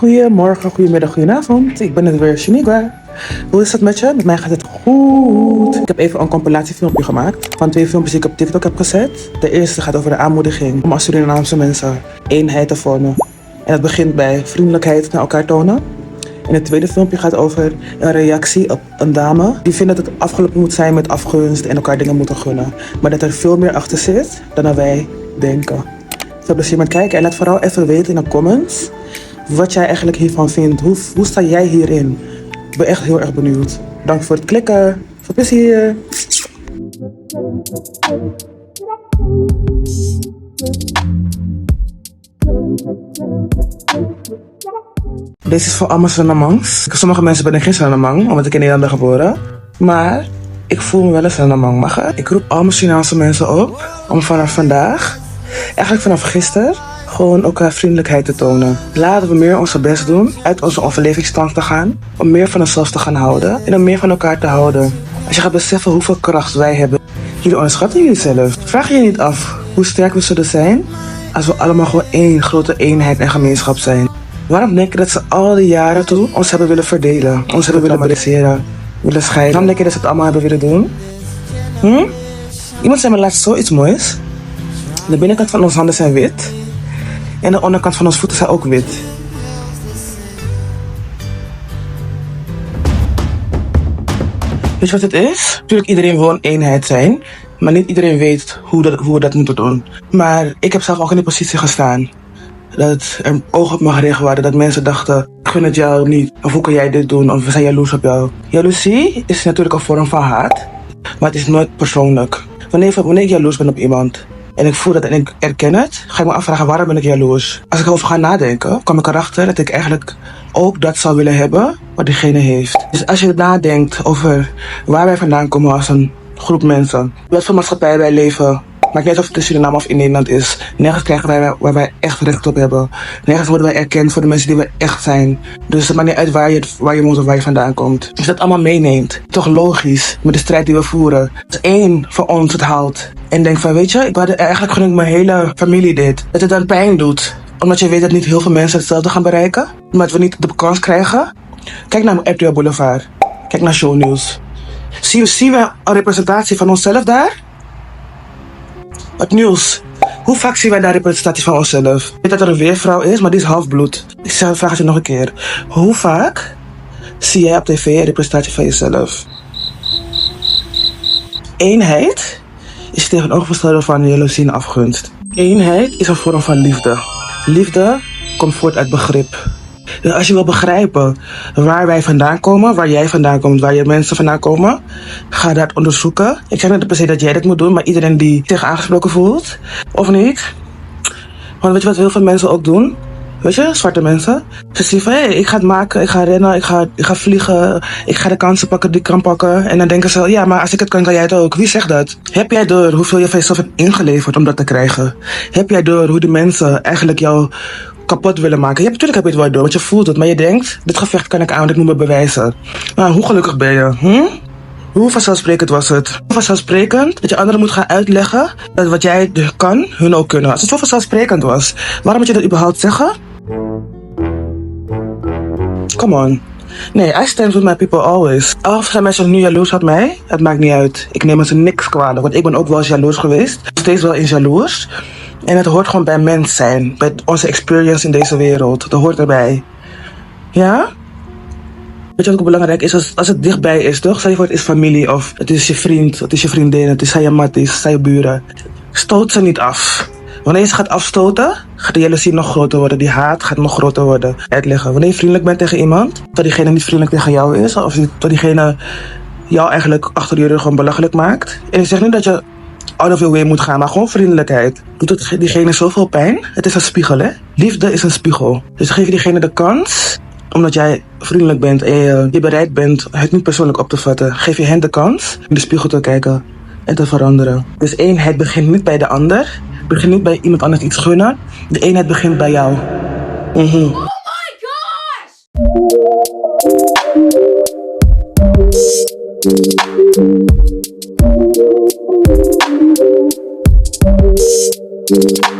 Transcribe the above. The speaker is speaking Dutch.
Goedemorgen, goedemiddag, goedenavond. Ik ben het weer, Shaniqua. Hoe is het met je? Met mij gaat het goed. Ik heb even een compilatiefilmpje gemaakt van 2 filmpjes die ik op TikTok heb gezet. De eerste gaat over de aanmoediging om als Surinaamse mensen eenheid te vormen. En het begint bij vriendelijkheid naar elkaar tonen. En het tweede filmpje gaat over een reactie op een dame die vindt dat het afgelopen moet zijn met afgunst en elkaar dingen moeten gunnen. Maar dat er veel meer achter zit dan wij denken. Veel plezier met kijken en laat vooral even weten in de comments wat jij eigenlijk hiervan vindt. Hoe sta jij hierin? Ik ben echt heel erg benieuwd. Dank voor het klikken. Veel plezier. Deze is voor allemaal Surinamers. Sommige mensen ben ik geen Surinamang, omdat ik in Nederland ben geboren. Maar ik voel me wel een Surinamang, mag het? Ik roep allemaal Surinaamse mensen op om vanaf vandaag, eigenlijk vanaf gisteren, gewoon elkaar vriendelijkheid te tonen. Laten we meer onze best doen, uit onze overlevingsstand te gaan, om meer van onszelf te gaan houden en om meer van elkaar te houden. Als je gaat beseffen hoeveel kracht wij hebben, jullie onderschatten jullie zelf. Vraag je niet af hoe sterk we zullen zijn als we allemaal gewoon één grote eenheid en gemeenschap zijn. Waarom denk je dat ze al die jaren toe ons hebben willen verdelen, ons hebben willen briseren, willen scheiden? Waarom denk je dat ze het allemaal hebben willen doen? Iemand zei me laatst zoiets moois. De binnenkant van onze handen zijn wit en de onderkant van onze voeten zijn ook wit. Weet je wat het is? Natuurlijk, iedereen wil een eenheid zijn, maar niet iedereen weet hoe we dat moeten doen. Maar ik heb zelf ook in die positie gestaan. Dat er ogen op me gericht waren, dat mensen dachten, ik gun het jou niet, of hoe kan jij dit doen, of we zijn jaloers op jou. Jaloezie is natuurlijk een vorm van haat, maar het is nooit persoonlijk. Wanneer ik jaloers ben op iemand en ik voel dat en ik erken het, ga ik me afvragen waarom ben ik jaloers. Als ik erover ga nadenken, kom ik erachter dat ik eigenlijk ook dat zou willen hebben wat diegene heeft. Dus als je nadenkt over waar wij vandaan komen als een groep mensen, wat voor maatschappij wij leven, maakt niet uit of het in Suriname of in Nederland is. Nergens krijgen wij waar wij echt recht op hebben. Nergens worden wij erkend voor de mensen die we echt zijn. Dus het maakt niet uit waar je woont of waar je vandaan komt. Als je dat allemaal meeneemt, toch logisch met de strijd die we voeren. Als één van ons het haalt en denkt van, weet je, eigenlijk gun ik mijn hele familie dit. Dat het dan pijn doet, omdat je weet dat niet heel veel mensen hetzelfde gaan bereiken. Omdat we niet de kans krijgen. Kijk naar RTL Boulevard. Kijk naar Shownieuws. Zien we een representatie van onszelf daar? Het nieuws. Hoe vaak zien wij daar representatie van onszelf? Ik weet dat er een weervrouw is, maar die is halfbloed. Ik vraag het je nog een keer. Hoe vaak zie jij op tv een representatie van jezelf? Eenheid is tegenovergestelde van jaloezie en afgunst. Eenheid is een vorm van liefde. Liefde komt voort uit begrip. Dus als je wil begrijpen waar wij vandaan komen, waar jij vandaan komt, waar je mensen vandaan komen, ga dat onderzoeken. Ik zeg niet per se dat jij dat moet doen, maar iedereen die zich aangesproken voelt, of niet. Want weet je wat heel veel mensen ook doen? Weet je, zwarte mensen. Ze zien van, ik ga het maken, ik ga rennen, ik ga vliegen, ik ga de kansen pakken die ik kan pakken. En dan denken ze, ja, maar als ik het kan, kan jij het ook. Wie zegt dat? Heb jij door hoeveel je van jezelf hebt ingeleverd om dat te krijgen? Heb jij door hoe de mensen eigenlijk jou kapot willen maken? Natuurlijk heb je het wel door, want je voelt het. Maar je denkt, dit gevecht kan ik aan, want ik moet me bewijzen. Maar hoe gelukkig ben je? Hoe vanzelfsprekend was het? Hoe vanzelfsprekend dat je anderen moet gaan uitleggen dat wat jij kan, hun ook kunnen. Als het zo vanzelfsprekend was, waarom moet je dat überhaupt zeggen? Come on. Nee, I stand with my people always. Of zijn mensen nu jaloers op mij? Het maakt niet uit. Ik neem ze niks kwalijk, want ik ben ook wel eens jaloers geweest. Nog steeds wel eens jaloers. En het hoort gewoon bij mens zijn. Bij onze experience in deze wereld. Dat hoort erbij. Ja? Weet je wat ook belangrijk is? Als het dichtbij is, toch? Stel je voor, het is familie of het is je vriend, het is je vriendin, het zijn je matties, zijn je buren. Stoot ze niet af. Wanneer je ze gaat afstoten, gaat de jaloezie nog groter worden. Die haat gaat nog groter worden. Uitleggen. Wanneer je vriendelijk bent tegen iemand, dat diegene niet vriendelijk tegen jou is, of dat diegene jou eigenlijk achter je rug gewoon belachelijk maakt. En ik zeg niet dat je out of your way moet gaan, maar gewoon vriendelijkheid. Doet het diegene zoveel pijn? Het is een spiegel, hè? Liefde is een spiegel. Dus geef je diegene de kans, omdat jij vriendelijk bent en je bereid bent het niet persoonlijk op te vatten. Geef je hen de kans in de spiegel te kijken en te veranderen. Dus eenheid begint niet bij de ander. Begint niet bij iemand anders iets gunnen. De eenheid begint bij jou. Oh my gosh!